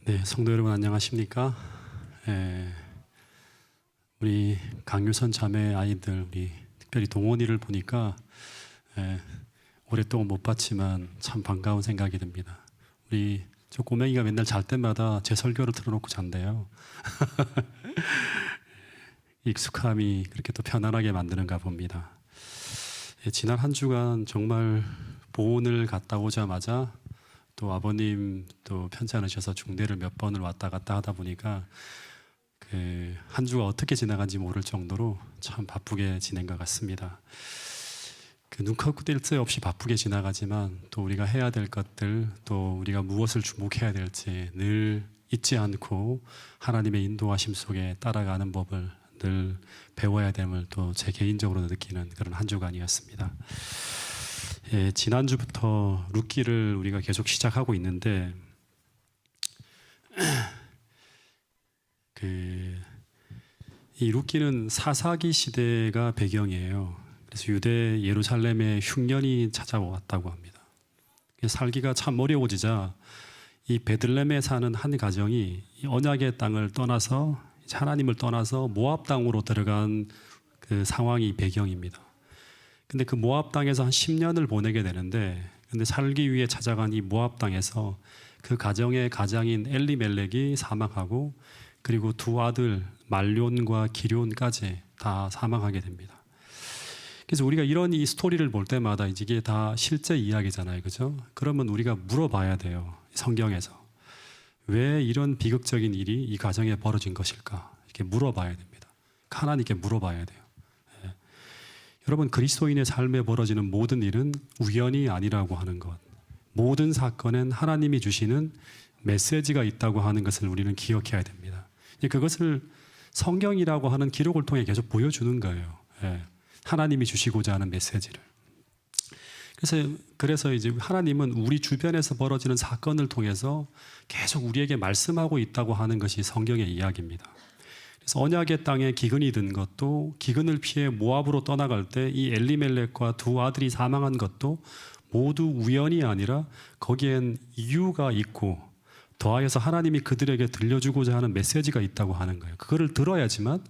네, 성도 여러분 안녕하십니까? 예, 우리 강유선 자매 아이들 우리 특별히 동원이를 보니까 오랫동안 못 봤지만 참 반가운 생각이 듭니다. 우리 저 꼬맹이가 맨날 잘 때마다 제 설교를 틀어놓고 잔대요. 익숙함이 그렇게 또 편안하게 만드는가 봅니다. 지난 한 주간 정말 보온을 갔다 오자마자 또 아버님 또 편찮으셔서 중대를 몇 번을 왔다 갔다 하다 보니까 그 한 주가 어떻게 지나간지 모를 정도로 참 바쁘게 지낸 것 같습니다. 그 눈 크고 뗄 새 없이 바쁘게 지나가지만 또 우리가 해야 될 것들 또 우리가 무엇을 주목해야 될지 늘 잊지 않고 하나님의 인도하심 속에 따라가는 법을 늘 배워야 됨을 또 제 개인적으로 느끼는 그런 한 주간이었습니다. 지난주부터 룻기를 우리가 계속 시작하고 있는데 이 룻기는 사사기 시대가 배경이에요. 그래서 유대 예루살렘에 흉년이 찾아왔다고 합니다. 살기가 참 어려워지자 이 베들레헴에 사는 한 가정이 이 언약의 땅을 떠나서 하나님을 떠나서 모압 땅으로 들어간 그 상황이 배경입니다. 근데 그 모압 땅에서 한 10년을 보내게 되는데 근데 살기 위해 찾아간 이 모압 땅에서 그 가정의 가장인 엘리멜렉이 사망하고 그리고 두 아들 말뇽과 기뇽까지 다 사망하게 됩니다. 그래서 우리가 이런 이 스토리를 볼 때마다 이게 다 실제 이야기잖아요, 그죠? 그러면 우리가 물어봐야 돼요, 성경에서 왜 이런 비극적인 일이 이 가정에 벌어진 것일까? 이렇게 물어봐야 됩니다. 하나님께 물어봐야 돼요. 여러분, 그리스도인의 삶에 벌어지는 모든 일은 우연이 아니라고 하는 것, 모든 사건엔 하나님이 주시는 메시지가 있다고 하는 것을 우리는 기억해야 됩니다. 그것을 성경이라고 하는 기록을 통해 계속 보여주는 거예요. 하나님이 주시고자 하는 메시지를. 그래서 이제 하나님은 우리 주변에서 벌어지는 사건을 통해서 계속 우리에게 말씀하고 있다고 하는 것이 성경의 이야기입니다. 그래서 언약의 땅에 기근이 든 것도 기근을 피해 모압으로 떠나갈 때 이 엘리멜렉과 두 아들이 사망한 것도 모두 우연이 아니라 거기엔 이유가 있고 더하여서 하나님이 그들에게 들려주고자 하는 메시지가 있다고 하는 거예요. 그거를 들어야지만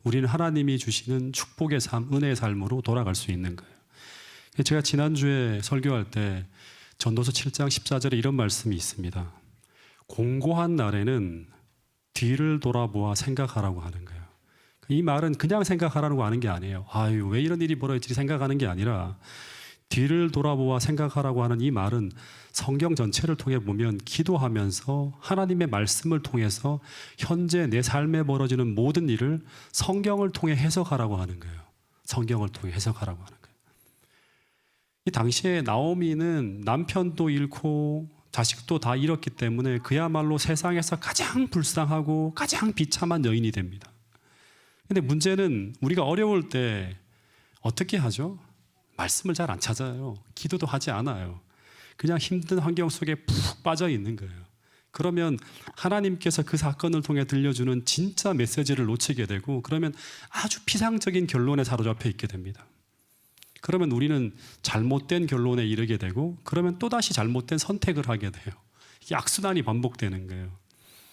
우리는 하나님이 주시는 축복의 삶, 은혜의 삶으로 돌아갈 수 있는 거예요. 제가 지난주에 설교할 때 전도서 7장 14절에 이런 말씀이 있습니다. 공고한 날에는 뒤를 돌아보아 생각하라고 하는 거예요. 이 말은 그냥 생각하라고 하는 게 아니에요. 아유, 왜 이런 일이 벌어질지 생각하는 게 아니라 뒤를 돌아보아 생각하라고 하는 이 말은 성경 전체를 통해 보면 기도하면서 하나님의 말씀을 통해서 현재 내 삶에 벌어지는 모든 일을 성경을 통해 해석하라고 하는 거예요. 성경을 통해 해석하라고 하는 거예요. 이 당시에 나오미는 남편도 잃고 자식도 다 잃었기 때문에 그야말로 세상에서 가장 불쌍하고 가장 비참한 여인이 됩니다. 근데 문제는 우리가 어려울 때 어떻게 하죠? 말씀을 잘 안 찾아요. 기도도 하지 않아요. 그냥 힘든 환경 속에 푹 빠져 있는 거예요. 그러면 하나님께서 그 사건을 통해 들려주는 진짜 메시지를 놓치게 되고 그러면 아주 피상적인 결론에 사로잡혀 있게 됩니다. 그러면 우리는 잘못된 결론에 이르게 되고 그러면 또다시 잘못된 선택을 하게 돼요. 이게 악순환이 반복되는 거예요.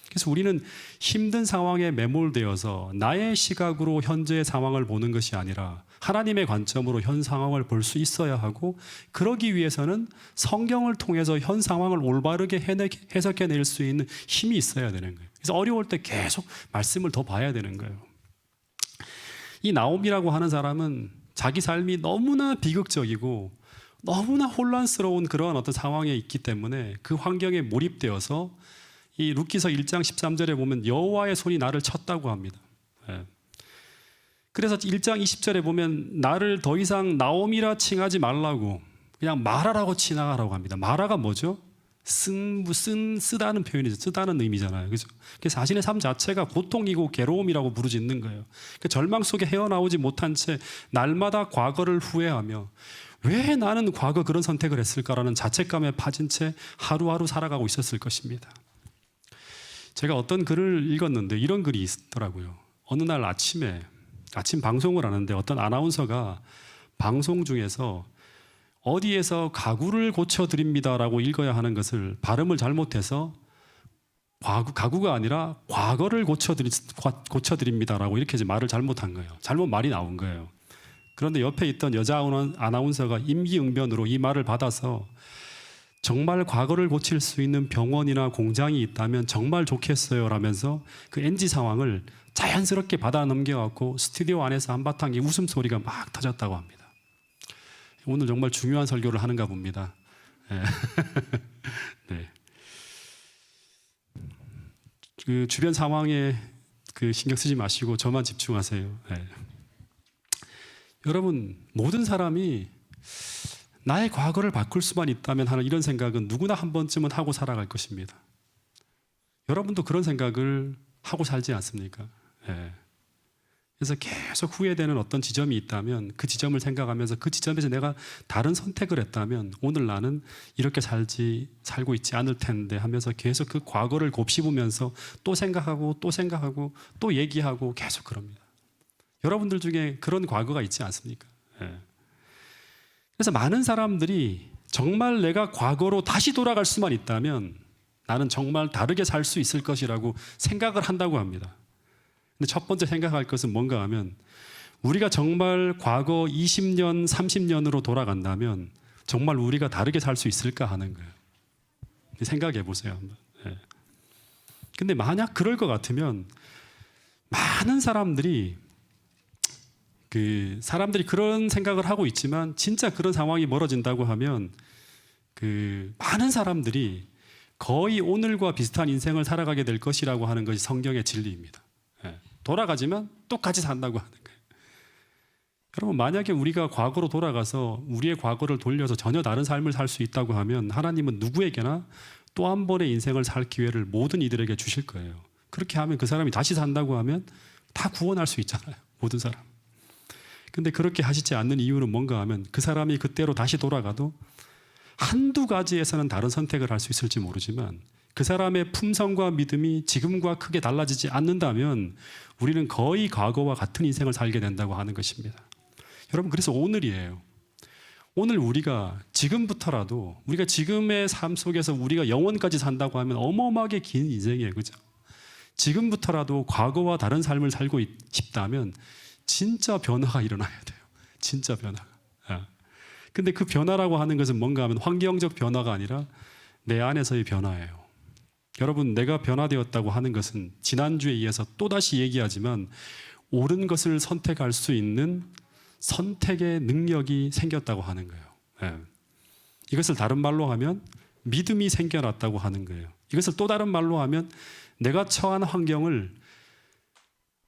그래서 우리는 힘든 상황에 매몰되어서 나의 시각으로 현재의 상황을 보는 것이 아니라 하나님의 관점으로 현 상황을 볼 수 있어야 하고 그러기 위해서는 성경을 통해서 현 상황을 올바르게 해석해낼 수 있는 힘이 있어야 되는 거예요. 그래서 어려울 때 계속 말씀을 더 봐야 되는 거예요. 이 나옴이라고 하는 사람은 자기 삶이 너무나 비극적이고 너무나 혼란스러운 그러한 어떤 상황에 있기 때문에 그 환경에 몰입되어서 이 룻기서 1장 13절에 보면 여호와의 손이 나를 쳤다고 합니다. 그래서 1장 20절에 보면 나를 더 이상 나옴이라 칭하지 말라고 그냥 마라라고 칭하라고 합니다. 마라가 뭐죠? 쓰다는 표현이죠. 쓰다는 의미잖아요. 그래서 자신의 삶 자체가 고통이고 괴로움이라고 부르짖는 거예요. 절망 속에 헤어나오지 못한 채 날마다 과거를 후회하며 왜 나는 과거 그런 선택을 했을까라는 자책감에 빠진 채 하루하루 살아가고 있었을 것입니다. 제가 어떤 글을 읽었는데 이런 글이 있더라고요. 어느 날 아침 방송을 하는데 어떤 아나운서가 방송 중에서 어디에서 가구를 고쳐드립니다라고 읽어야 하는 것을 발음을 잘못해서 가구가 아니라 과거를 고쳐드립니다라고 이렇게 이제 말을 잘못한 거예요. 잘못 말이 나온 거예요. 그런데 옆에 있던 여자 아나운서가 임기응변으로 이 말을 받아서 정말 과거를 고칠 수 있는 병원이나 공장이 있다면 정말 좋겠어요 라면서 그 NG 상황을 자연스럽게 받아 넘겨갖고 스튜디오 안에서 한바탕 웃음소리가 막 터졌다고 합니다. 오늘 정말 중요한 설교를 하는가 봅니다. 네. 네. 그 주변 상황에 그 신경 쓰지 마시고 저만 집중하세요. 네. 여러분, 모든 사람이 나의 과거를 바꿀 수만 있다면 하는 이런 생각은 누구나 한 번쯤은 하고 살아갈 것입니다. 여러분도 그런 생각을 하고 살지 않습니까? 네. 그래서 계속 후회되는 어떤 지점이 있다면 그 지점을 생각하면서 그 지점에서 내가 다른 선택을 했다면 오늘 나는 이렇게 살고 있지 않을 텐데 하면서 계속 그 과거를 곱씹으면서 또 생각하고 또 생각하고 또 얘기하고 계속 그럽니다. 여러분들 중에 그런 과거가 있지 않습니까? 네. 그래서 많은 사람들이 정말 내가 과거로 다시 돌아갈 수만 있다면 나는 정말 다르게 살 수 있을 것이라고 생각을 한다고 합니다. 근데 첫 번째 생각할 것은 뭔가 하면 우리가 정말 과거 20년, 30년으로 돌아간다면 정말 우리가 다르게 살 수 있을까 하는 거예요. 생각해 보세요. 한번. 네. 근데 만약 그럴 것 같으면 많은 사람들이 그런 생각을 하고 있지만 진짜 그런 상황이 멀어진다고 하면 많은 사람들이 거의 오늘과 비슷한 인생을 살아가게 될 것이라고 하는 것이 성경의 진리입니다. 돌아가지만 똑같이 산다고 하는 거예요. 여러분, 만약에 우리가 과거로 돌아가서 우리의 과거를 돌려서 전혀 다른 삶을 살 수 있다고 하면 하나님은 누구에게나 또 한 번의 인생을 살 기회를 모든 이들에게 주실 거예요. 그렇게 하면 그 사람이 다시 산다고 하면 다 구원할 수 있잖아요. 모든 사람. 근데 그렇게 하시지 않는 이유는 뭔가 하면 그 사람이 그때로 다시 돌아가도 한두 가지에서는 다른 선택을 할 수 있을지 모르지만 그 사람의 품성과 믿음이 지금과 크게 달라지지 않는다면 우리는 거의 과거와 같은 인생을 살게 된다고 하는 것입니다. 여러분, 그래서 오늘이에요. 오늘 우리가 지금부터라도 우리가 지금의 삶 속에서 우리가 영원까지 산다고 하면 어마어마하게 긴 인생이에요. 그죠? 지금부터라도 과거와 다른 삶을 살고 싶다면 진짜 변화가 일어나야 돼요. 진짜 변화가. 근데 그 변화라고 하는 것은 뭔가 하면 환경적 변화가 아니라 내 안에서의 변화예요. 여러분, 내가 변화되었다고 하는 것은 지난주에 이어서 또다시 얘기하지만 옳은 것을 선택할 수 있는 선택의 능력이 생겼다고 하는 거예요. 이것을 다른 말로 하면 믿음이 생겨났다고 하는 거예요. 이것을 또 다른 말로 하면 내가 처한 환경을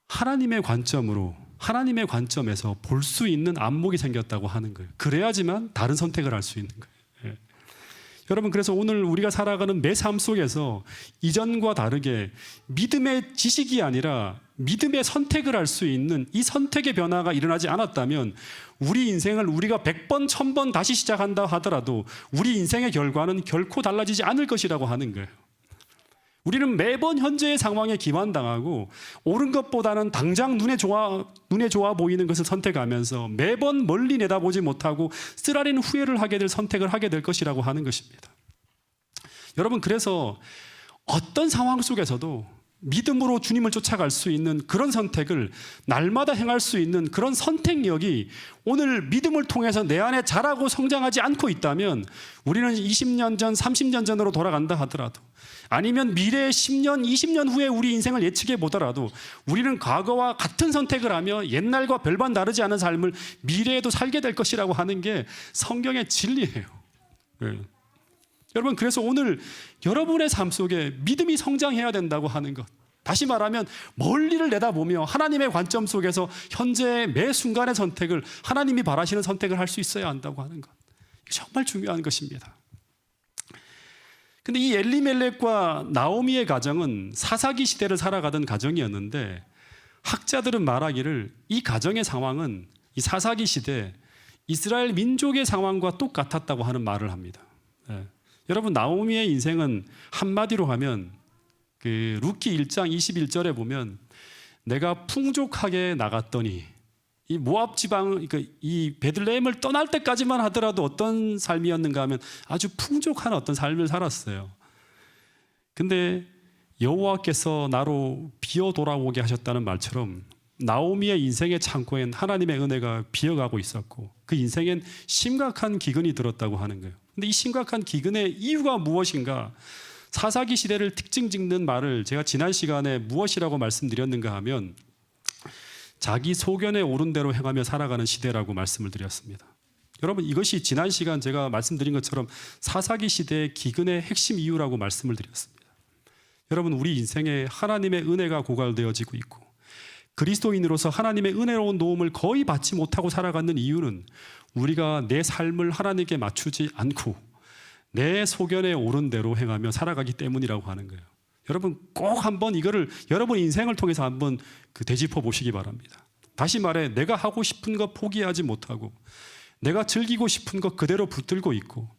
하나님의 관점에서 볼 수 있는 안목이 생겼다고 하는 거예요. 그래야지만 다른 선택을 할 수 있는 거예요. 여러분, 그래서 오늘 우리가 살아가는 매 삶 속에서 이전과 다르게 믿음의 지식이 아니라 믿음의 선택을 할 수 있는 이 선택의 변화가 일어나지 않았다면 우리 인생을 우리가 100번, 1000번 다시 시작한다 하더라도 우리 인생의 결과는 결코 달라지지 않을 것이라고 하는 거예요. 우리는 매번 현재의 상황에 기만당하고 옳은 것보다는 당장 눈에 좋아 보이는 것을 선택하면서 매번 멀리 내다보지 못하고 쓰라린 후회를 하게 될 선택을 하게 될 것이라고 하는 것입니다. 여러분, 그래서 어떤 상황 속에서도 믿음으로 주님을 쫓아갈 수 있는 그런 선택을 날마다 행할 수 있는 그런 선택력이 오늘 믿음을 통해서 내 안에 자라고 성장하지 않고 있다면 우리는 20년 전, 30년 전으로 돌아간다 하더라도 아니면 미래의 10년, 20년 후에 우리 인생을 예측해 보더라도 우리는 과거와 같은 선택을 하며 옛날과 별반 다르지 않은 삶을 미래에도 살게 될 것이라고 하는 게 성경의 진리예요. 여러분, 그래서 오늘 여러분의 삶 속에 믿음이 성장해야 된다고 하는 것, 다시 말하면 멀리를 내다보며 하나님의 관점 속에서 현재의 매 순간의 선택을 하나님이 바라시는 선택을 할 수 있어야 한다고 하는 것, 정말 중요한 것입니다. 근데 이 엘리멜렉과 나오미의 가정은 사사기 시대를 살아가던 가정이었는데 학자들은 말하기를 이 가정의 상황은 이 사사기 시대 이스라엘 민족의 상황과 똑같았다고 하는 말을 합니다. 여러분, 나오미의 인생은 한마디로 하면 그 룻기 1장 21절에 보면 내가 풍족하게 나갔더니 이 모압 지방, 이 베들레헴을 떠날 때까지만 하더라도 어떤 삶이었는가 하면 아주 풍족한 어떤 삶을 살았어요. 근데 여호와께서 나로 비어 돌아오게 하셨다는 말처럼 나오미의 인생의 창고엔 하나님의 은혜가 비어가고 있었고 그 인생엔 심각한 기근이 들었다고 하는 거예요. 근데 이 심각한 기근의 이유가 무엇인가? 사사기 시대를 특징 짓는 말을 제가 지난 시간에 무엇이라고 말씀드렸는가 하면 자기 소견에 오른 대로 행하며 살아가는 시대라고 말씀을 드렸습니다. 여러분, 이것이 지난 시간 제가 말씀드린 것처럼 사사기 시대의 기근의 핵심 이유라고 말씀을 드렸습니다. 여러분, 우리 인생에 하나님의 은혜가 고갈되어지고 있고 그리스도인으로서 하나님의 은혜로운 도움을 거의 받지 못하고 살아가는 이유는 우리가 내 삶을 하나님께 맞추지 않고 내 소견에 오른 대로 행하며 살아가기 때문이라고 하는 거예요. 여러분, 꼭 한번 이거를 여러분 인생을 통해서 한번 되짚어 보시기 바랍니다. 다시 말해, 내가 하고 싶은 거 포기하지 못하고 내가 즐기고 싶은 것 그대로 붙들고 있고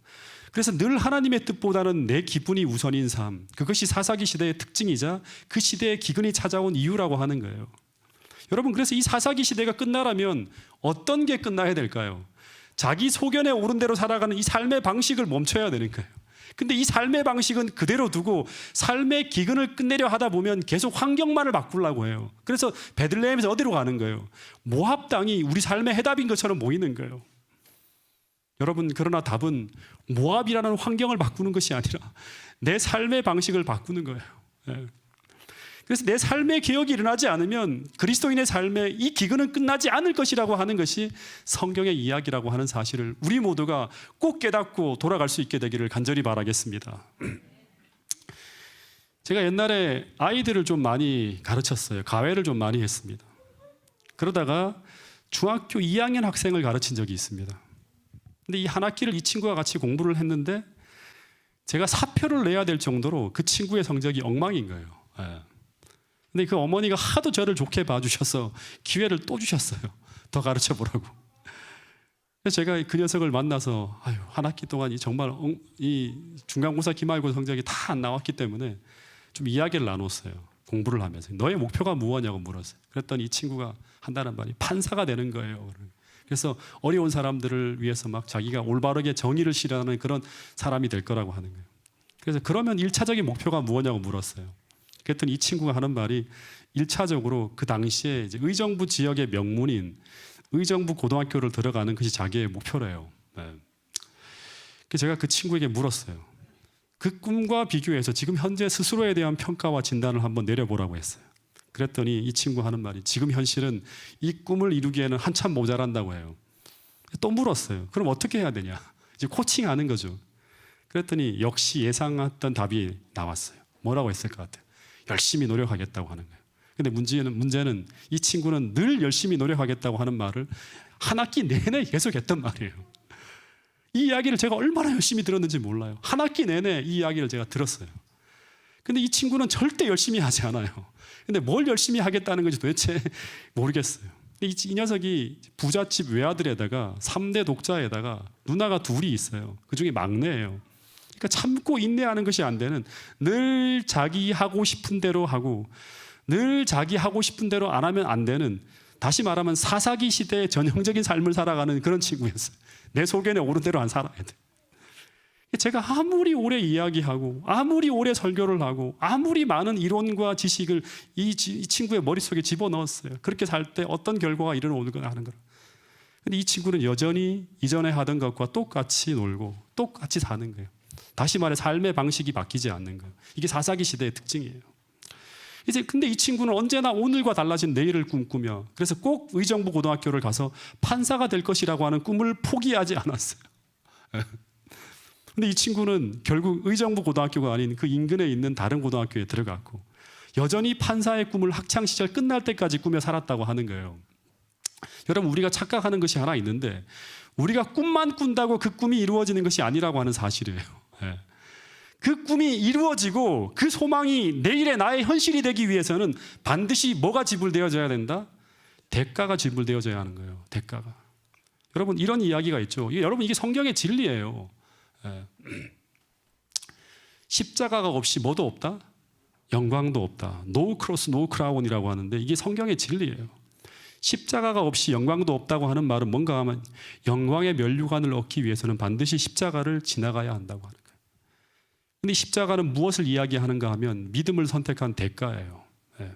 그래서 늘 하나님의 뜻보다는 내 기분이 우선인 삶, 그것이 사사기 시대의 특징이자 그 시대의 기근이 찾아온 이유라고 하는 거예요. 여러분, 그래서 이 사사기 시대가 끝나려면 어떤 게 끝나야 될까요? 자기 소견에 오른 대로 살아가는 이 삶의 방식을 멈춰야 되는 거예요. 근데 이 삶의 방식은 그대로 두고 삶의 기근을 끝내려 하다 보면 계속 환경만을 바꾸려고 해요. 그래서 베들레헴에서 어디로 가는 거예요? 모압 땅이 우리 삶의 해답인 것처럼 보이는 거예요. 여러분, 그러나 답은 모압이라는 환경을 바꾸는 것이 아니라 내 삶의 방식을 바꾸는 거예요. 그래서 내 삶의 개혁이 일어나지 않으면 그리스도인의 삶에 이 기근은 끝나지 않을 것이라고 하는 것이 성경의 이야기라고 하는 사실을 우리 모두가 꼭 깨닫고 돌아갈 수 있게 되기를 간절히 바라겠습니다. 제가 옛날에 아이들을 좀 많이 가르쳤어요. 가회를 좀 많이 했습니다. 그러다가 중학교 2학년 학생을 가르친 적이 있습니다. 근데 이 한 학기를 이 친구와 같이 공부를 했는데 제가 사표를 내야 될 정도로 그 친구의 성적이 엉망인 거예요. 근데 그 어머니가 하도 저를 좋게 봐주셔서 기회를 또 주셨어요. 더 가르쳐 보라고. 그래서 제가 그 녀석을 만나서 한 학기 동안 정말 이 중간고사 기말고사 성적이 다 안 나왔기 때문에 좀 이야기를 나눴어요. 공부를 하면서 너의 목표가 무엇냐고 물었어요. 그랬더니 이 친구가 한다는 말이 판사가 되는 거예요. 그래서 어려운 사람들을 위해서 막 자기가 올바르게 정의를 실현하는 그런 사람이 될 거라고 하는 거예요. 그래서 그러면 1차적인 목표가 무엇냐고 물었어요. 그랬더니 이 친구가 하는 말이 1차적으로 그 당시에 이제 의정부 지역의 명문인 의정부 고등학교를 들어가는 것이 자기의 목표래요. 그래서 제가 그 친구에게 물었어요. 그 꿈과 비교해서 지금 현재 스스로에 대한 평가와 진단을 한번 내려보라고 했어요. 그랬더니 이 친구 하는 말이 지금 현실은 이 꿈을 이루기에는 한참 모자란다고 해요. 또 물었어요. 그럼 어떻게 해야 되냐? 이제 코칭하는 거죠. 그랬더니 역시 예상했던 답이 나왔어요. 뭐라고 했을 것 같아요? 열심히 노력하겠다고 하는 거예요. 근데 문제는 이 친구는 늘 열심히 노력하겠다고 하는 말을 한 학기 내내 계속 했단 말이에요. 이 이야기를 제가 얼마나 열심히 들었는지 몰라요. 한 학기 내내 이 이야기를 제가 들었어요. 근데 이 친구는 절대 열심히 하지 않아요. 근데 뭘 열심히 하겠다는 건지 도대체 모르겠어요. 이 녀석이 부잣집 외아들에다가 3대 독자에다가 누나가 둘이 있어요. 그중에 막내예요. 그러니까 참고 인내하는 것이 안 되는, 늘 자기 하고 싶은 대로 하고 늘 자기 하고 싶은 대로 안 하면 안 되는, 다시 말하면 사사기 시대의 전형적인 삶을 살아가는 그런 친구였어요. 내 소견에 오른 대로 안 살아야 돼. 제가 아무리 오래 이야기하고 아무리 오래 설교를 하고 아무리 많은 이론과 지식을 이 친구의 머릿속에 집어넣었어요. 그렇게 살 때 어떤 결과가 일어나오는가 하는 거예요. 근데 이 친구는 여전히 이전에 하던 것과 똑같이 놀고 똑같이 사는 거예요. 다시 말해 삶의 방식이 바뀌지 않는 거예요. 이게 사사기 시대의 특징이에요. 이제 근데 이 친구는 언제나 오늘과 달라진 내일을 꿈꾸며 그래서 꼭 의정부 고등학교를 가서 판사가 될 것이라고 하는 꿈을 포기하지 않았어요. 근데 이 친구는 결국 의정부 고등학교가 아닌 그 인근에 있는 다른 고등학교에 들어갔고 여전히 판사의 꿈을 학창 시절 끝날 때까지 꾸며 살았다고 하는 거예요. 여러분, 우리가 착각하는 것이 하나 있는데 우리가 꿈만 꾼다고 그 꿈이 이루어지는 것이 아니라고 하는 사실이에요. 그 꿈이 이루어지고 그 소망이 내일의 나의 현실이 되기 위해서는 반드시 뭐가 지불되어져야 된다? 대가가 지불되어져야 하는 거예요. 대가가. 여러분, 이런 이야기가 있죠. 여러분, 이게 성경의 진리예요. 십자가가 없이 뭐도 없다? 영광도 없다. No cross, no crown이라고 하는데 이게 성경의 진리예요. 십자가가 없이 영광도 없다고 하는 말은 뭔가 하면 영광의 면류관을 얻기 위해서는 반드시 십자가를 지나가야 한다고 하는 거예요. 근데 십자가는 무엇을 이야기하는가 하면 믿음을 선택한 대가예요. 예.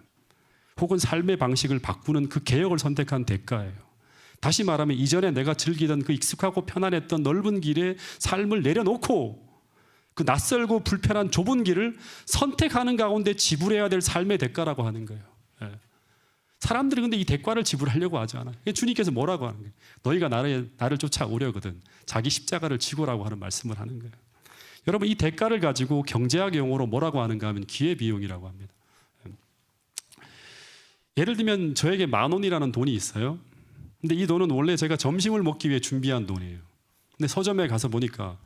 혹은 삶의 방식을 바꾸는 그 개혁을 선택한 대가예요. 다시 말하면 이전에 내가 즐기던 그 익숙하고 편안했던 넓은 길에 삶을 내려놓고 그 낯설고 불편한 좁은 길을 선택하는 가운데 지불해야 될 삶의 대가라고 하는 거예요. 예. 사람들은 근데 이 대가를 지불하려고 하지 않아요. 주님께서 뭐라고 하는 거예요? 너희가 나를 쫓아오려거든 자기 십자가를 지고라고 하는 말씀을 하는 거예요. 여러분, 이 대가를 가지고 경제학 용어로 뭐라고 하는가 하면 기회비용이라고 합니다. 예를 들면 저에게 10,000원이라는 돈이 있어요. 근데 이 돈은 원래 제가 점심을 먹기 위해 준비한 돈이에요. 근데 서점에 가서 보니까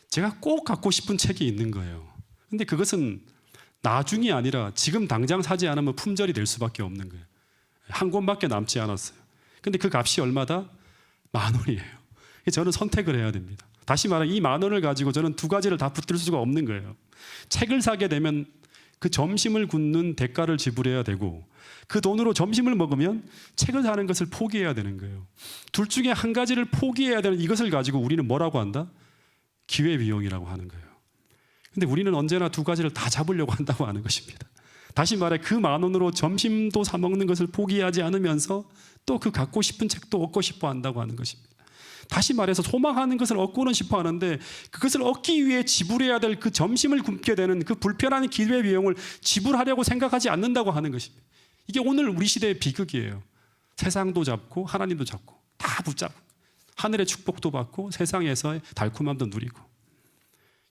제가 꼭 갖고 싶은 책이 있는 거예요. 근데 그것은 나중이 아니라 지금 당장 사지 않으면 품절이 될 수밖에 없는 거예요. 한 권밖에 남지 않았어요. 근데 그 값이 얼마다? 10,000원이에요. 저는 선택을 해야 됩니다. 다시 말해 이 10,000원을 가지고 저는 두 가지를 다 붙들 수가 없는 거예요. 책을 사게 되면 그 점심을 굶는 대가를 지불해야 되고 그 돈으로 점심을 먹으면 책을 사는 것을 포기해야 되는 거예요. 둘 중에 한 가지를 포기해야 되는 이것을 가지고 우리는 뭐라고 한다? 기회비용이라고 하는 거예요. 근데 우리는 언제나 두 가지를 다 잡으려고 한다고 하는 것입니다. 다시 말해 그 10,000원으로 점심도 사 먹는 것을 포기하지 않으면서 또 그 갖고 싶은 책도 얻고 싶어 한다고 하는 것입니다. 다시 말해서 소망하는 것을 얻고는 싶어 하는데 그것을 얻기 위해 지불해야 될 그 점심을 굶게 되는 그 불편한 기회비용을 지불하려고 생각하지 않는다고 하는 것입니다. 이게 오늘 우리 시대의 비극이에요. 세상도 잡고 하나님도 잡고 다 붙잡고 하늘의 축복도 받고 세상에서의 달콤함도 누리고.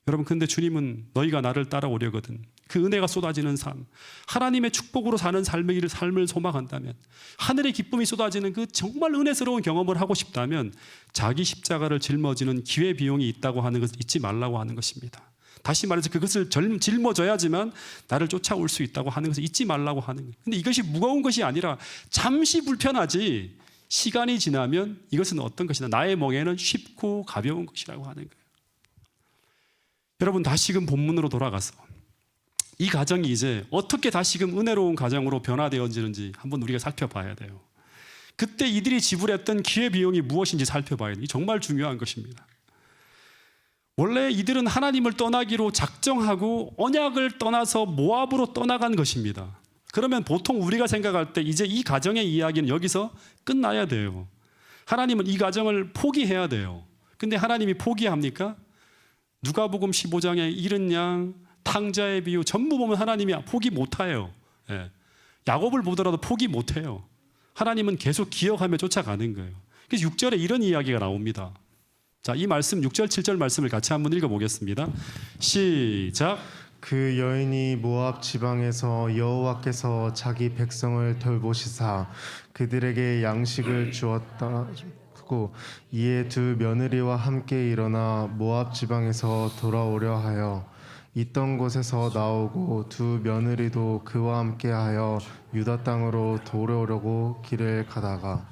여러분, 근데 주님은 너희가 나를 따라오려거든 그 은혜가 쏟아지는 삶, 하나님의 축복으로 사는 삶을 소망한다면, 하늘의 기쁨이 쏟아지는 그 정말 은혜스러운 경험을 하고 싶다면 자기 십자가를 짊어지는 기회비용이 있다고 하는 것을 잊지 말라고 하는 것입니다. 다시 말해서 그것을 짊어져야지만 나를 쫓아올 수 있다고 하는 것을 잊지 말라고 하는 거예요. 근데 이것이 무거운 것이 아니라 잠시 불편하지 시간이 지나면 이것은 어떤 것이다? 나의 멍에는 쉽고 가벼운 것이라고 하는 거예요. 여러분, 다시금 본문으로 돌아가서 이 가정이 이제 어떻게 다시금 은혜로운 가정으로 변화되어지는지 한번 우리가 살펴봐야 돼요. 그때 이들이 지불했던 기회비용이 무엇인지 살펴봐야 돼요. 정말 중요한 것입니다. 원래 이들은 하나님을 떠나기로 작정하고 언약을 떠나서 모압으로 떠나간 것입니다. 그러면 보통 우리가 생각할 때 이제 이 가정의 이야기는 여기서 끝나야 돼요. 하나님은 이 가정을 포기해야 돼요. 근데 하나님이 포기합니까? 누가복음 15장에 잃은 양, 탕자의 비유 전부 보면 하나님이 포기 못해요. 예. 야곱을 보더라도 포기 못해요. 하나님은 계속 기억하며 쫓아가는 거예요. 그래서 6절에 이런 이야기가 나옵니다. 자, 이 말씀 6절 7절 말씀을 같이 한번 읽어보겠습니다. 시작. 그 여인이 모압 지방에서 여호와께서 자기 백성을 돌보시사 그들에게 양식을 주었다고 이에 두 며느리와 함께 일어나 모압 지방에서 돌아오려 하여 있던 곳에서 나오고 두 며느리도 그와 함께하여 유다 땅으로 돌아오려고 길을 가다가.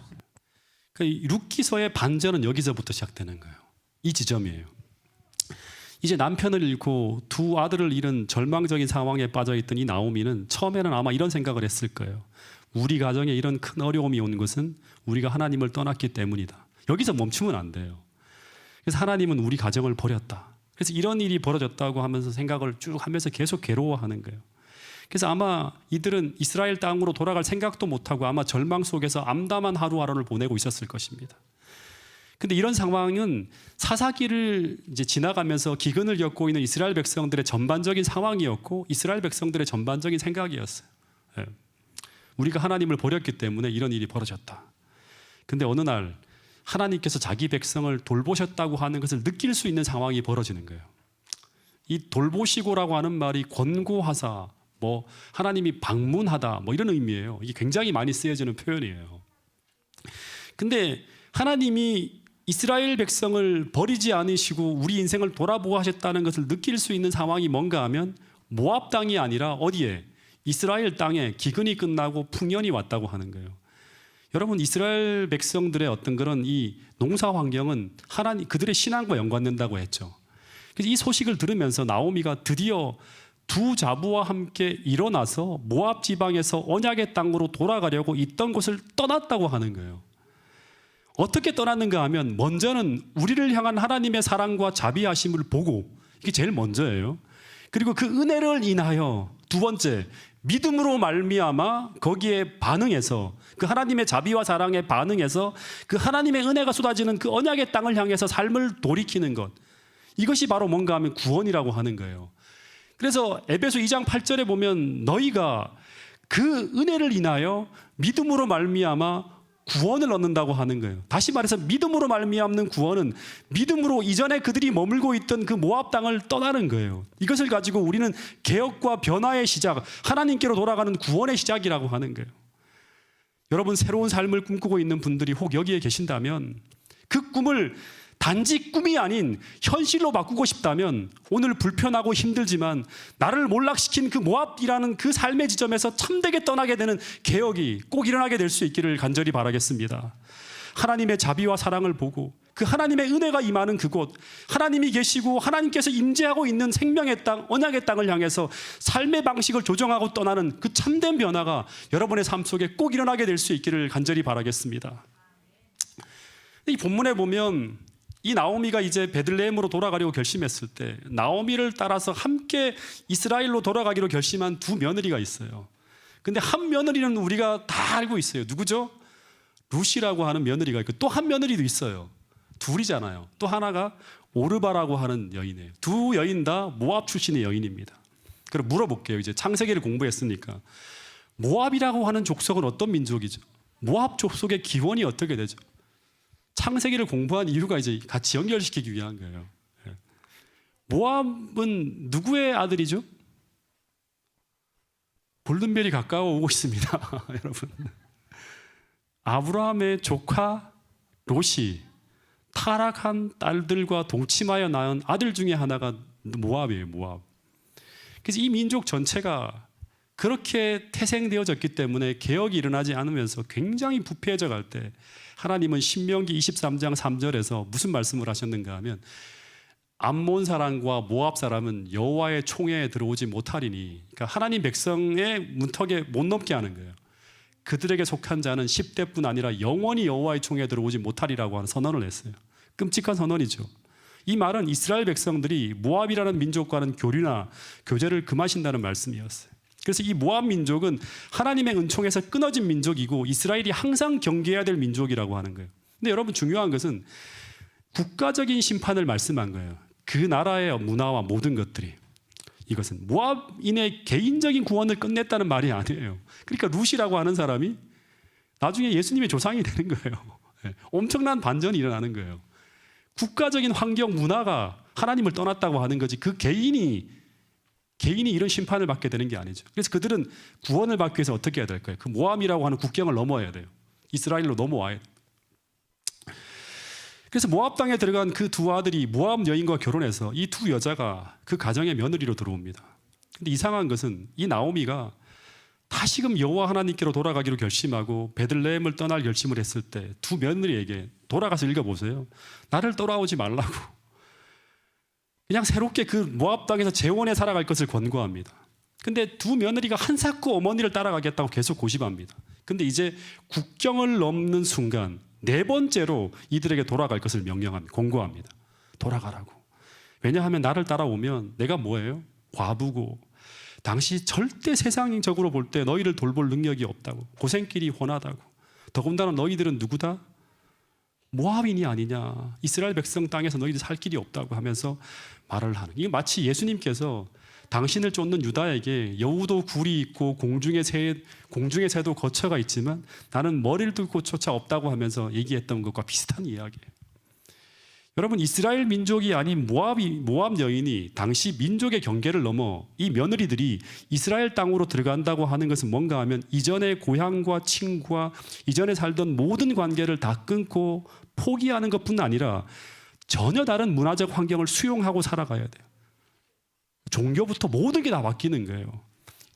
룻기서의 반전은 여기서부터 시작되는 거예요. 이 지점이에요. 이제 남편을 잃고 두 아들을 잃은 절망적인 상황에 빠져있던 이 나오미는 처음에는 아마 이런 생각을 했을 거예요. 우리 가정에 이런 큰 어려움이 온 것은 우리가 하나님을 떠났기 때문이다. 여기서 멈추면 안 돼요. 그래서 하나님은 우리 가정을 버렸다. 그래서 이런 일이 벌어졌다고 하면서 생각을 쭉 하면서 계속 괴로워하는 거예요. 그래서 아마 이들은 이스라엘 땅으로 돌아갈 생각도 못하고 아마 절망 속에서 암담한 하루하루를 보내고 있었을 것입니다. 근데 이런 상황은 사사기를 이제 지나가면서 기근을 겪고 있는 이스라엘 백성들의 전반적인 상황이었고 이스라엘 백성들의 전반적인 생각이었어요. 예. 우리가 하나님을 버렸기 때문에 이런 일이 벌어졌다. 근데 어느 날 하나님께서 자기 백성을 돌보셨다고 하는 것을 느낄 수 있는 상황이 벌어지는 거예요. 이 돌보시고라고 하는 말이 권고하사, 하나님이 방문하다, 이런 의미예요. 이게 굉장히 많이 쓰여지는 표현이에요. 근데 하나님이 이스라엘 백성을 버리지 않으시고 우리 인생을 돌아보고 하셨다는 것을 느낄 수 있는 상황이 뭔가 하면 모압 땅이 아니라 어디에? 이스라엘 땅에 기근이 끝나고 풍년이 왔다고 하는 거예요. 여러분, 이스라엘 백성들의 어떤 그런 이 농사 환경은 하나님 그들의 신앙과 연관된다고 했죠. 그래서 이 소식을 들으면서 나오미가 드디어 두 자부와 함께 일어나서 모압 지방에서 언약의 땅으로 돌아가려고 있던 곳을 떠났다고 하는 거예요. 어떻게 떠났는가 하면 먼저는 우리를 향한 하나님의 사랑과 자비하심을 보고, 이게 제일 먼저예요. 그리고 그 은혜를 인하여 두 번째, 믿음으로 말미암아 거기에 반응해서 그 하나님의 자비와 사랑에 반응해서 그 하나님의 은혜가 쏟아지는 그 언약의 땅을 향해서 삶을 돌이키는 것, 이것이 바로 뭔가 하면 구원이라고 하는 거예요. 그래서 에베소 2장 8절에 보면 너희가 그 은혜를 인하여 믿음으로 말미암아 구원을 얻는다고 하는 거예요. 다시 말해서 믿음으로 말미암는 구원은 믿음으로 이전에 그들이 머물고 있던 그 모압 땅을 떠나는 거예요. 이것을 가지고 우리는 개혁과 변화의 시작, 하나님께로 돌아가는 구원의 시작이라고 하는 거예요. 여러분, 새로운 삶을 꿈꾸고 있는 분들이 혹 여기에 계신다면 그 꿈을 단지 꿈이 아닌 현실로 바꾸고 싶다면 오늘 불편하고 힘들지만 나를 몰락시킨 그 모압이라는 그 삶의 지점에서 참되게 떠나게 되는 개혁이 꼭 일어나게 될 수 있기를 간절히 바라겠습니다. 하나님의 자비와 사랑을 보고 그 하나님의 은혜가 임하는 그곳, 하나님이 계시고 하나님께서 임재하고 있는 생명의 땅, 언약의 땅을 향해서 삶의 방식을 조정하고 떠나는 그 참된 변화가 여러분의 삶 속에 꼭 일어나게 될 수 있기를 간절히 바라겠습니다. 이 본문에 보면 이 나오미가 이제 베들레헴으로 돌아가려고 결심했을 때 나오미를 따라서 함께 이스라엘로 돌아가기로 결심한 두 며느리가 있어요. 근데 한 며느리는 우리가 다 알고 있어요. 누구죠? 루시라고 하는 며느리가 있고 또 한 며느리도 있어요. 둘이잖아요. 또 하나가 오르바라고 하는 여인이에요. 두 여인 다 모압 출신의 여인입니다. 그럼 물어볼게요. 이제 창세기를 공부했으니까 모압이라고 하는 족속은 어떤 민족이죠? 모압 족속의 기원이 어떻게 되죠? 창세기를 공부한 이유가 이제 같이 연결시키기 위한 거예요. 모압은 누구의 아들이죠? 골든벨이 가까워 오고 있습니다. 여러분, 아브라함의 조카 롯이 타락한 딸들과 동침하여 낳은 아들 중에 하나가 모압이에요. 모압. 그래서 이 민족 전체가 그렇게 태생되어졌기 때문에 개혁이 일어나지 않으면서 굉장히 부패해져 갈 때 하나님은 신명기 23장 3절에서 무슨 말씀을 하셨는가 하면 암몬 사람과 모압 사람은 여호와의 총회에 들어오지 못하리니, 그러니까 하나님 백성의 문턱에 못 넘게 하는 거예요. 그들에게 속한 자는 10대뿐 아니라 영원히 여호와의 총회에 들어오지 못하리라고 하는 선언을 했어요. 끔찍한 선언이죠. 이 말은 이스라엘 백성들이 모압이라는 민족과는 교류나 교제를 금하신다는 말씀이었어요. 그래서 이 모압 민족은 하나님의 은총에서 끊어진 민족이고 이스라엘이 항상 경계해야 될 민족이라고 하는 거예요. 근데 여러분, 중요한 것은 국가적인 심판을 말씀한 거예요. 그 나라의 문화와 모든 것들이. 이것은 모압인의 개인적인 구원을 끝냈다는 말이 아니에요. 그러니까 룻이라고 하는 사람이 나중에 예수님의 조상이 되는 거예요. 엄청난 반전이 일어나는 거예요. 국가적인 환경, 문화가 하나님을 떠났다고 하는 거지 그 개인이 이런 심판을 받게 되는 게 아니죠. 그래서 그들은 구원을 받기 위해서 어떻게 해야 될까요? 그 모압이라고 하는 국경을 넘어야 돼요. 이스라엘로 넘어와야 돼요. 그래서 모압 땅에 들어간 그 두 아들이 모압 여인과 결혼해서 이 두 여자가 그 가정의 며느리로 들어옵니다. 근데 이상한 것은 이 나오미가 다시금 여호와 하나님께로 돌아가기로 결심하고 베들레헴을 떠날 결심을 했을 때 두 며느리에게 돌아가서 읽어보세요. 나를 돌아오지 말라고 그냥 새롭게 그 모압 땅에서 재혼해 살아갈 것을 권고합니다. 근데 두 며느리가 한사코 어머니를 따라가겠다고 계속 고집합니다. 근데 이제 국경을 넘는 순간 네 번째로 이들에게 돌아갈 것을 명령합니다. 공고합니다. 돌아가라고. 왜냐하면 나를 따라오면 내가 뭐예요? 과부고 당시 절대 세상적으로 볼 때 너희를 돌볼 능력이 없다고, 고생길이 훤하다고, 더군다나 너희들은 누구다? 모압인이 아니냐, 이스라엘 백성 땅에서 너희들 살 길이 없다고 하면서 말을 하는, 이게 마치 예수님께서 당신을 쫓는 유다에게 여우도 굴이 있고 공중의 새도 거처가 있지만 나는 머리를 뚫고 쫓아 없다고 하면서 얘기했던 것과 비슷한 이야기예요. 여러분, 이스라엘 민족이 아닌 모압 여인이 당시 민족의 경계를 넘어 이 며느리들이 이스라엘 땅으로 들어간다고 하는 것은 뭔가 하면 이전의 고향과 친구와 이전에 살던 모든 관계를 다 끊고 포기하는 것뿐 아니라 전혀 다른 문화적 환경을 수용하고 살아가야 돼요. 종교부터 모든 게 다 바뀌는 거예요.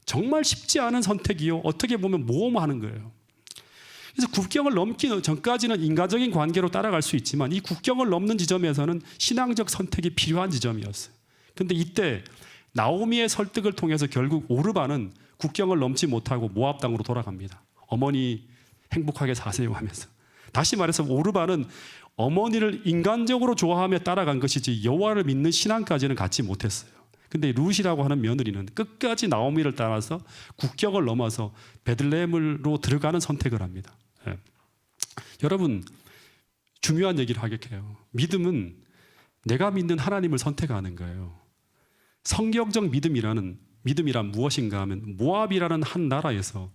정말 쉽지 않은 선택이요, 어떻게 보면 모험하는 거예요. 그래서 국경을 넘기 전까지는 인간적인 관계로 따라갈 수 있지만 이 국경을 넘는 지점에서는 신앙적 선택이 필요한 지점이었어요. 그런데 이때 나오미의 설득을 통해서 결국 오르바는 국경을 넘지 못하고 모압 땅으로 돌아갑니다. 어머니 행복하게 사세요 하면서. 다시 말해서 오르바는 어머니를 인간적으로 좋아하며 따라간 것이지 여호와를 믿는 신앙까지는 갖지 못했어요. 근데 룻이라고 하는 며느리는 끝까지 나오미를 따라서 국경을 넘어서 베들레헴으로 들어가는 선택을 합니다. 예. 여러분, 중요한 얘기를 하겠해요. 믿음은 내가 믿는 하나님을 선택하는 거예요. 성경적 믿음이란 무엇인가 하면 모압이라는 한 나라에서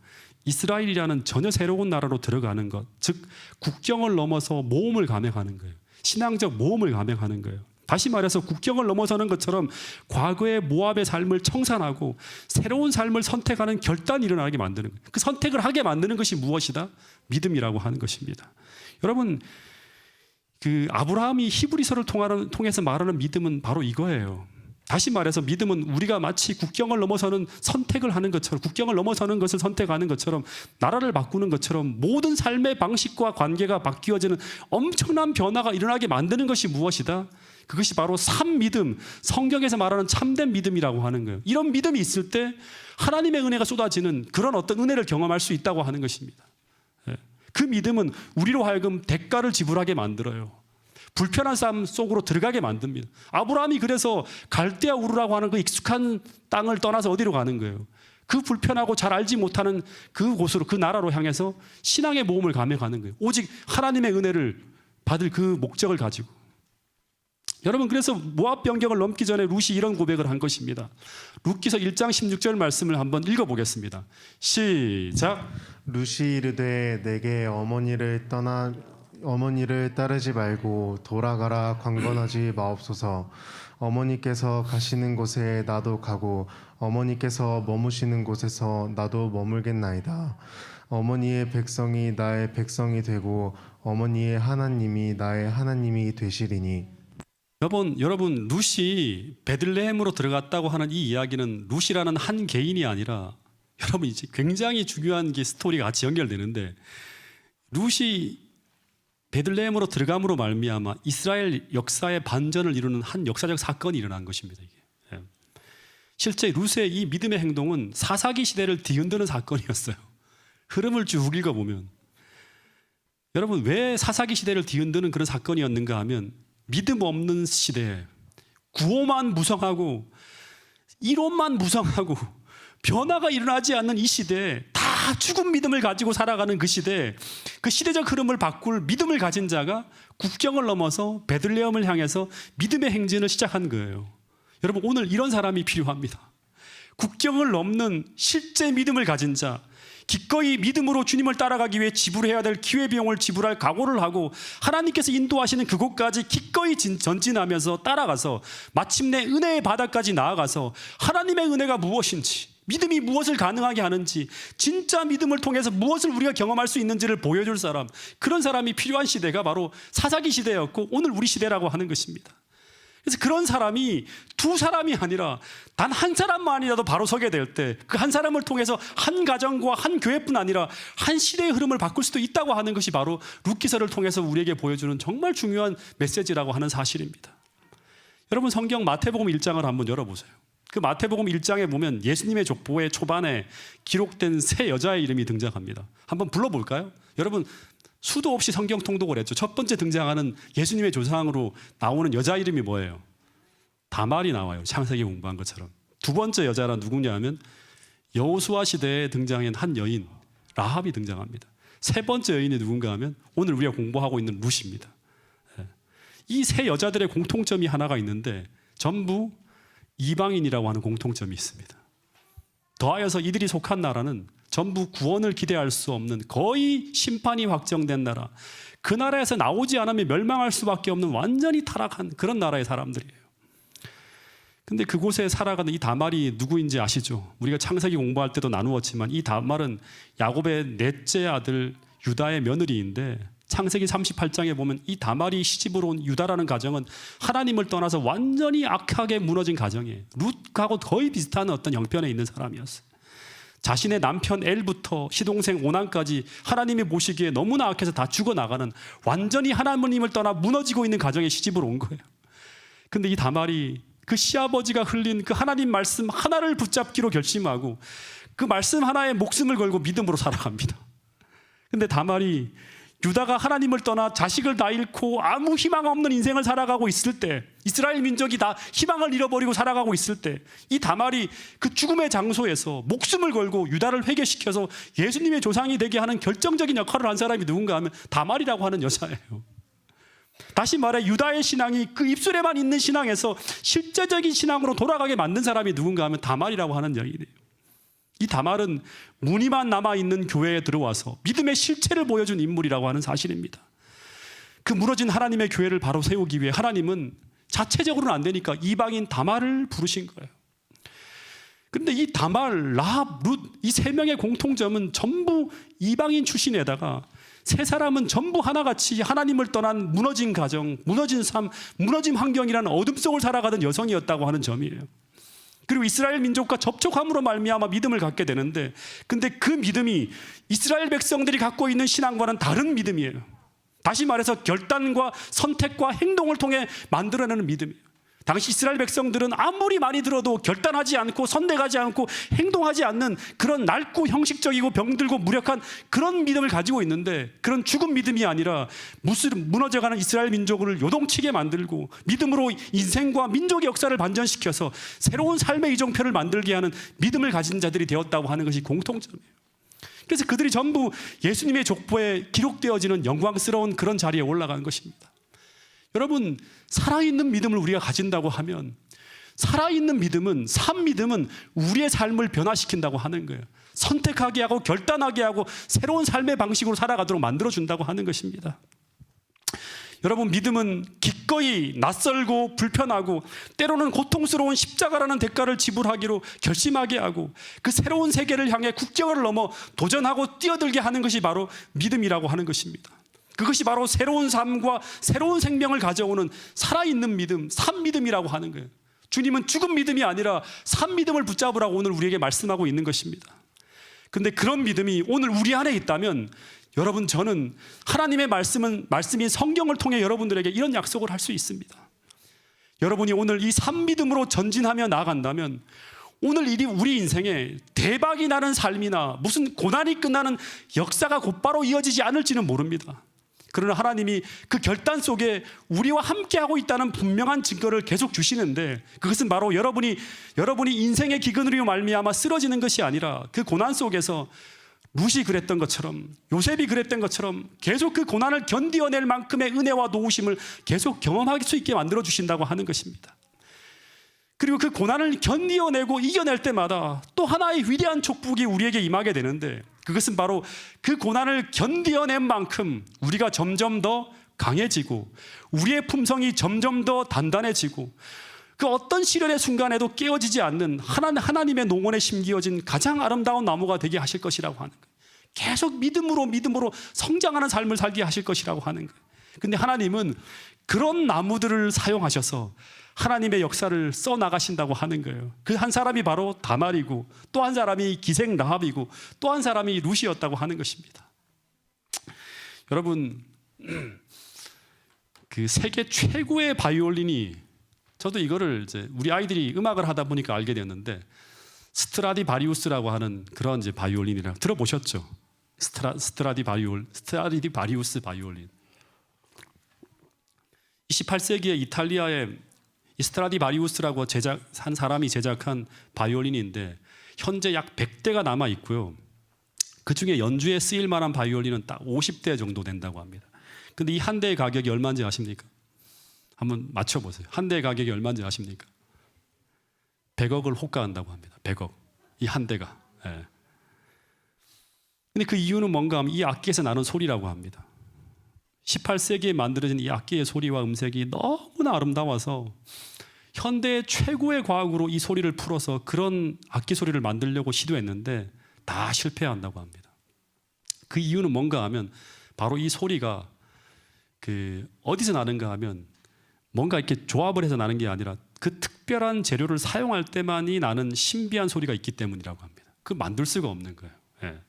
이스라엘이라는 전혀 새로운 나라로 들어가는 것, 즉 국경을 넘어서 모험을 감행하는 거예요. 신앙적 모험을 감행하는 거예요. 다시 말해서 국경을 넘어서는 것처럼 과거의 모압의 삶을 청산하고 새로운 삶을 선택하는 결단이 일어나게 만드는 거예요. 그 선택을 하게 만드는 것이 무엇이다? 믿음이라고 하는 것입니다. 여러분, 그 아브라함이 히브리서를 통해서 말하는 믿음은 바로 이거예요. 다시 말해서 믿음은 우리가 마치 국경을 넘어서는 선택을 하는 것처럼, 국경을 넘어서는 것을 선택하는 것처럼, 나라를 바꾸는 것처럼 모든 삶의 방식과 관계가 바뀌어지는 엄청난 변화가 일어나게 만드는 것이 무엇이다? 그것이 바로 참 믿음, 성경에서 말하는 참된 믿음이라고 하는 거예요. 이런 믿음이 있을 때 하나님의 은혜가 쏟아지는 그런 어떤 은혜를 경험할 수 있다고 하는 것입니다. 그 믿음은 우리로 하여금 대가를 지불하게 만들어요. 불편한 삶 속으로 들어가게 만듭니다. 아브라함이 그래서 갈대아 우르라고 하는 그 익숙한 땅을 떠나서 어디로 가는 거예요? 그 불편하고 잘 알지 못하는 그 곳으로, 그 나라로 향해서 신앙의 모험을 감행하는 거예요. 오직 하나님의 은혜를 받을 그 목적을 가지고. 여러분, 그래서 모압 변경을 넘기 전에 룻이 이런 고백을 한 것입니다. 룻기서 1장 16절 말씀을 한번 읽어보겠습니다. 시작. 룻이 이르되 내게 어머니를 따르지 말고 돌아가라 강건하지 마옵소서. 어머니께서 가시는 곳에 나도 가고 어머니께서 머무시는 곳에서 나도 머물겠나이다. 어머니의 백성이 나의 백성이 되고 어머니의 하나님이 나의 하나님이 되시리니. 여러분 룻이 베들레헴으로 들어갔다고 하는 이 이야기는 룻이라는 한 개인이 아니라, 여러분 이제 굉장히 중요한 게 스토리가 같이 연결되는데, 룻이 베들레헴으로 들어감으로 말미암아 이스라엘 역사의 반전을 이루는 한 역사적 사건이 일어난 것입니다. 이게. 실제 룻의 이 믿음의 행동은 사사기 시대를 뒤흔드는 사건이었어요. 흐름을 쭉 읽어보면, 여러분 왜 사사기 시대를 뒤흔드는 그런 사건이었는가 하면, 믿음 없는 시대에 구호만 무성하고 이론만 무성하고 변화가 일어나지 않는 이 시대에 다 죽은 믿음을 가지고 살아가는 그 시대에, 그 시대적 흐름을 바꿀 믿음을 가진 자가 국경을 넘어서 베들레헴을 향해서 믿음의 행진을 시작한 거예요. 여러분, 오늘 이런 사람이 필요합니다. 국경을 넘는 실제 믿음을 가진 자, 기꺼이 믿음으로 주님을 따라가기 위해 지불해야 될 기회비용을 지불할 각오를 하고 하나님께서 인도하시는 그곳까지 기꺼이 전진하면서 따라가서 마침내 은혜의 바다까지 나아가서 하나님의 은혜가 무엇인지, 믿음이 무엇을 가능하게 하는지, 진짜 믿음을 통해서 무엇을 우리가 경험할 수 있는지를 보여줄 사람, 그런 사람이 필요한 시대가 바로 사사기 시대였고 오늘 우리 시대라고 하는 것입니다. 그래서 그런 사람이 두 사람이 아니라 단 한 사람만이라도 바로 서게 될 때, 그 한 사람을 통해서 한 가정과 한 교회뿐 아니라 한 시대의 흐름을 바꿀 수도 있다고 하는 것이 바로 룻기서를 통해서 우리에게 보여주는 정말 중요한 메시지라고 하는 사실입니다. 여러분, 성경 마태복음 1장을 한번 열어보세요. 그 마태복음 1장에 보면 예수님의 족보의 초반에 기록된 세 여자의 이름이 등장합니다. 한번 불러볼까요? 여러분, 수도 없이 성경 통독을 했죠. 첫 번째 등장하는 예수님의 조상으로 나오는 여자 이름이 뭐예요? 다말이 나와요. 창세기 공부한 것처럼. 두 번째 여자란 누구냐 하면 여호수아 시대에 등장한 한 여인 라합이 등장합니다. 세 번째 여인이 누군가 하면 오늘 우리가 공부하고 있는 룻입니다. 이 세 여자들의 공통점이 하나가 있는데 전부 이방인이라고 하는 공통점이 있습니다. 더하여서 이들이 속한 나라는 전부 구원을 기대할 수 없는 거의 심판이 확정된 나라, 그 나라에서 나오지 않으면 멸망할 수밖에 없는 완전히 타락한 그런 나라의 사람들이에요. 근데 그곳에 살아가는 이 다말이 누구인지 아시죠? 우리가 창세기 공부할 때도 나누었지만 이 다말은 야곱의 넷째 아들 유다의 며느리인데, 창세기 38장에 보면 이 다말이 시집으로 온 유다라는 가정은 하나님을 떠나서 완전히 악하게 무너진 가정이에요. 룻하고 거의 비슷한 어떤 형편에 있는 사람이었어요. 자신의 남편 엘부터 시동생 오난까지 하나님이 보시기에 너무나 악해서 다 죽어나가는, 완전히 하나님을 떠나 무너지고 있는 가정에 시집을 온 거예요. 근데 이 다말이 그 시아버지가 흘린 그 하나님 말씀 하나를 붙잡기로 결심하고 그 말씀 하나에 목숨을 걸고 믿음으로 살아갑니다. 근데 다말이 유다가 하나님을 떠나 자식을 다 잃고 아무 희망 없는 인생을 살아가고 있을 때, 이스라엘 민족이 다 희망을 잃어버리고 살아가고 있을 때, 이 다말이 그 죽음의 장소에서 목숨을 걸고 유다를 회개시켜서 예수님의 조상이 되게 하는 결정적인 역할을 한 사람이 누군가 하면 다말이라고 하는 여자예요. 다시 말해 유다의 신앙이 그 입술에만 있는 신앙에서 실제적인 신앙으로 돌아가게 만든 사람이 누군가 하면 다말이라고 하는 여인이에요. 이 다말은 무늬만 남아있는 교회에 들어와서 믿음의 실체를 보여준 인물이라고 하는 사실입니다. 그 무너진 하나님의 교회를 바로 세우기 위해 하나님은 자체적으로는 안 되니까 이방인 다말을 부르신 거예요. 그런데 이 다말, 라합, 룻 이 세 명의 공통점은 전부 이방인 출신에다가 세 사람은 전부 하나같이 하나님을 떠난 무너진 가정, 무너진 삶, 무너진 환경이라는 어둠 속을 살아가던 여성이었다고 하는 점이에요. 그리고 이스라엘 민족과 접촉함으로 말미암아 믿음을 갖게 되는데, 근데 그 믿음이 이스라엘 백성들이 갖고 있는 신앙과는 다른 믿음이에요. 다시 말해서 결단과 선택과 행동을 통해 만들어내는 믿음이에요. 당시 이스라엘 백성들은 아무리 많이 들어도 결단하지 않고 선택하지 않고 행동하지 않는 그런 낡고 형식적이고 병들고 무력한 그런 믿음을 가지고 있는데, 그런 죽은 믿음이 아니라 무너져가는 이스라엘 민족을 요동치게 만들고 믿음으로 인생과 민족의 역사를 반전시켜서 새로운 삶의 이정표를 만들게 하는 믿음을 가진 자들이 되었다고 하는 것이 공통점이에요. 그래서 그들이 전부 예수님의 족보에 기록되어지는 영광스러운 그런 자리에 올라간 것입니다. 여러분, 살아있는 믿음을 우리가 가진다고 하면, 살아있는 믿음은, 산 믿음은 우리의 삶을 변화시킨다고 하는 거예요. 선택하게 하고 결단하게 하고 새로운 삶의 방식으로 살아가도록 만들어준다고 하는 것입니다. 여러분, 믿음은 기꺼이 낯설고 불편하고 때로는 고통스러운 십자가라는 대가를 지불하기로 결심하게 하고 그 새로운 세계를 향해 국경을 넘어 도전하고 뛰어들게 하는 것이 바로 믿음이라고 하는 것입니다. 그것이 바로 새로운 삶과 새로운 생명을 가져오는 살아있는 믿음, 산 믿음이라고 하는 거예요. 주님은 죽은 믿음이 아니라 산 믿음을 붙잡으라고 오늘 우리에게 말씀하고 있는 것입니다. 그런데 그런 믿음이 오늘 우리 안에 있다면, 여러분, 저는 하나님의 말씀인 성경을 통해 여러분들에게 이런 약속을 할 수 있습니다. 여러분이 오늘 이 산 믿음으로 전진하며 나아간다면 오늘 우리 인생에 대박이 나는 삶이나 무슨 고난이 끝나는 역사가 곧바로 이어지지 않을지는 모릅니다. 그러나 하나님이 그 결단 속에 우리와 함께하고 있다는 분명한 증거를 계속 주시는데, 그것은 바로 여러분이 인생의 기근으로 말미암아 쓰러지는 것이 아니라 그 고난 속에서 룻이 그랬던 것처럼, 요셉이 그랬던 것처럼 계속 그 고난을 견디어낼 만큼의 은혜와 도우심을 계속 경험할 수 있게 만들어 주신다고 하는 것입니다. 그리고 그 고난을 견디어내고 이겨낼 때마다 또 하나의 위대한 축복이 우리에게 임하게 되는데, 그것은 바로 그 고난을 견디어낸 만큼 우리가 점점 더 강해지고 우리의 품성이 점점 더 단단해지고 그 어떤 시련의 순간에도 깨어지지 않는 하나님의 농원에 심기어진 가장 아름다운 나무가 되게 하실 것이라고 하는 거예요. 계속 믿음으로 성장하는 삶을 살게 하실 것이라고 하는 거예요. 근데 하나님은 그런 나무들을 사용하셔서 하나님의 역사를 써나가신다고 하는 거예요. 그 한 사람이 바로 다말이고, 또 한 사람이 기생 라합이고, 또 한 사람이 룻이었다고 하는 것입니다. 여러분, 그 세계 최고의 바이올린이, 저도 이거를 이제 우리 아이들이 음악을 하다 보니까 알게 되었는데, 스트라디바리우스라고 하는 그런 이제 바이올린이라 들어보셨죠? 스트라디바리우스 바이올린. 28세기에 이탈리아의 스트라디바리우스라고 한 사람이 제작한 바이올린인데 현재 약 100대가 남아 있고요. 그 중에 연주에 쓰일 만한 바이올린은 딱 50대 정도 된다고 합니다. 근데 이 한 대의 가격이 얼마인지 아십니까? 한번 맞춰보세요. 한 대의 가격이 얼마인지 아십니까? 100억을 호가한다고 합니다. 100억. 이 한 대가. 예. 근데 그 이유는 뭔가 하면 이 악기에서 나는 소리라고 합니다. 18세기에 만들어진 이 악기의 소리와 음색이 너무나 아름다워서 현대의 최고의 과학으로 이 소리를 풀어서 그런 악기 소리를 만들려고 시도했는데 다 실패한다고 합니다. 그 이유는 뭔가 하면 바로 이 소리가 어디서 나는가 하면 뭔가 이렇게 조합을 해서 나는 게 아니라 그 특별한 재료를 사용할 때만이 나는 신비한 소리가 있기 때문이라고 합니다. 그 만들 수가 없는 거예요. 예.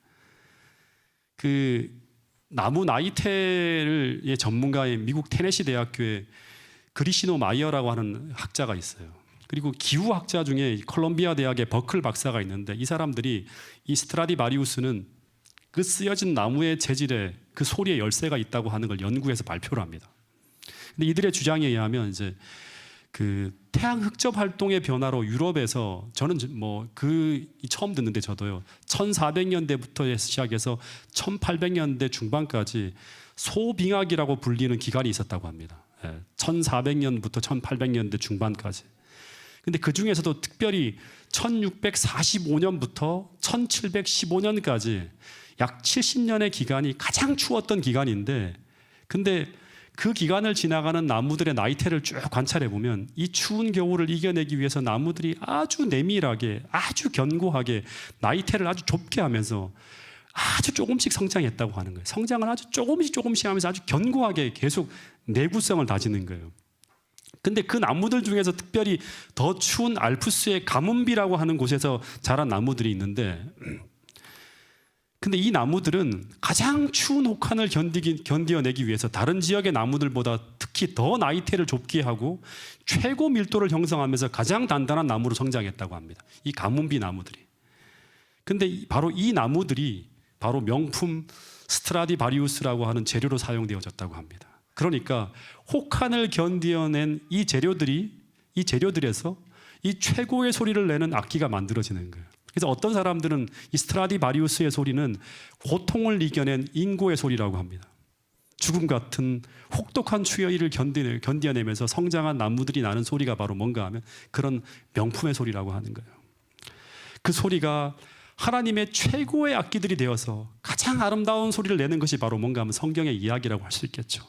그 나무 나이테의 전문가의 미국 테네시 대학교에 그리시노 마이어라고 하는 학자가 있어요. 그리고 기후학자 중에 콜롬비아 대학의 버클 박사가 있는데, 이 사람들이 이 스트라디바리우스는 그 쓰여진 나무의 재질에 그 소리의 열쇠가 있다고 하는 걸 연구해서 발표를 합니다. 근데 이들의 주장에 의하면 이제 그 태양 흑접 활동의 변화로 유럽에서 저는 처음 듣는데 저도요 1400년대부터 시작해서 1800년대 중반까지 소빙하기라고 불리는 기간이 있었다고 합니다. 1400년부터 1800년대 중반까지. 근데 그 중에서도 특별히 1645년부터 1715년까지 약 70년의 기간이 가장 추웠던 기간인데, 근데 그 기간을 지나가는 나무들의 나이테를 쭉 관찰해 보면 이 추운 겨울을 이겨내기 위해서 나무들이 아주 내밀하게, 아주 견고하게 나이테를 아주 좁게 하면서 아주 조금씩 성장했다고 하는 거예요. 성장을 아주 조금씩 하면서 아주 견고하게 계속 내구성을 다지는 거예요. 근데 그 나무들 중에서 특별히 더 추운 알프스의 가문비라고 하는 곳에서 자란 나무들이 있는데, 근데 이 나무들은 가장 추운 혹한을 견디어내기 위해서 다른 지역의 나무들보다 특히 더 나이테를 좁게 하고 최고 밀도를 형성하면서 가장 단단한 나무로 성장했다고 합니다. 이 가문비 나무들이. 근데 바로 이 나무들이 바로 명품 스트라디바리우스라고 하는 재료로 사용되어졌다고 합니다. 그러니까 혹한을 견디어낸 이 재료들에서 이 최고의 소리를 내는 악기가 만들어지는 거예요. 그래서 어떤 사람들은 이 스트라디바리우스의 소리는 고통을 이겨낸 인고의 소리라고 합니다. 죽음 같은 혹독한 추위를 견디어내면서 성장한 나무들이 나는 소리가 바로 뭔가 하면 그런 명품의 소리라고 하는 거예요. 그 소리가 하나님의 최고의 악기들이 되어서 가장 아름다운 소리를 내는 것이 바로 뭔가 하면 성경의 이야기라고 할 수 있겠죠.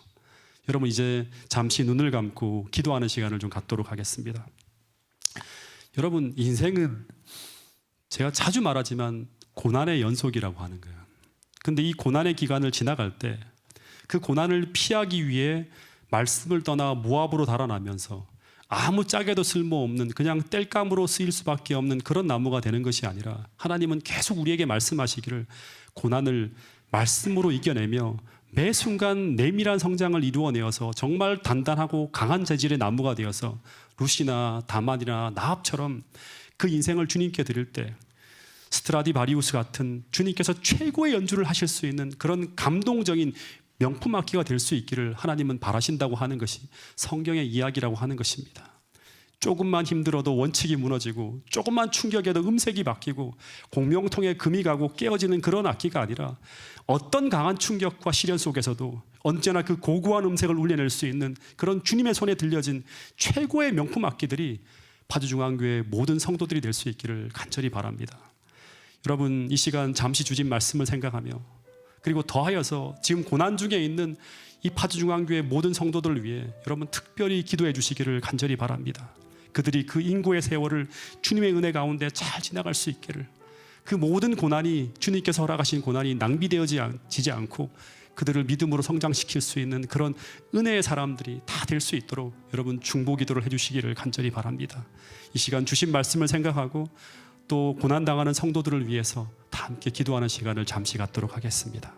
여러분, 이제 잠시 눈을 감고 기도하는 시간을 좀 갖도록 하겠습니다. 여러분, 인생은 제가 자주 말하지만 고난의 연속이라고 하는 거예요. 근데 이 고난의 기간을 지나갈 때 그 고난을 피하기 위해 말씀을 떠나 모압으로 달아나면서 아무 짝에도 쓸모없는 그냥 땔감으로 쓰일 수밖에 없는 그런 나무가 되는 것이 아니라, 하나님은 계속 우리에게 말씀하시기를 고난을 말씀으로 이겨내며 매 순간 내밀한 성장을 이루어내어서 정말 단단하고 강한 재질의 나무가 되어서 루시나 다만이나 나합처럼 그 인생을 주님께 드릴 때 스트라디바리우스 같은 주님께서 최고의 연주를 하실 수 있는 그런 감동적인 명품 악기가 될 수 있기를 하나님은 바라신다고 하는 것이 성경의 이야기라고 하는 것입니다. 조금만 힘들어도 원칙이 무너지고 조금만 충격에도 음색이 바뀌고 공명통에 금이 가고 깨어지는 그런 악기가 아니라, 어떤 강한 충격과 시련 속에서도 언제나 그 고고한 음색을 울려낼 수 있는 그런 주님의 손에 들려진 최고의 명품 악기들이 파주중앙교회 모든 성도들이 될 수 있기를 간절히 바랍니다. 여러분, 이 시간 잠시 주신 말씀을 생각하며, 그리고 더하여서 지금 고난 중에 있는 이 파주중앙교회 모든 성도들을 위해 여러분 특별히 기도해 주시기를 간절히 바랍니다. 그들이 그 인고의 세월을 주님의 은혜 가운데 잘 지나갈 수 있기를, 그 모든 고난이, 주님께서 허락하신 고난이 낭비되어지지 않고 그들을 믿음으로 성장시킬 수 있는 그런 은혜의 사람들이 다 될 수 있도록 여러분 중보 기도를 해주시기를 간절히 바랍니다. 이 시간 주신 말씀을 생각하고 또 고난당하는 성도들을 위해서 다 함께 기도하는 시간을 잠시 갖도록 하겠습니다.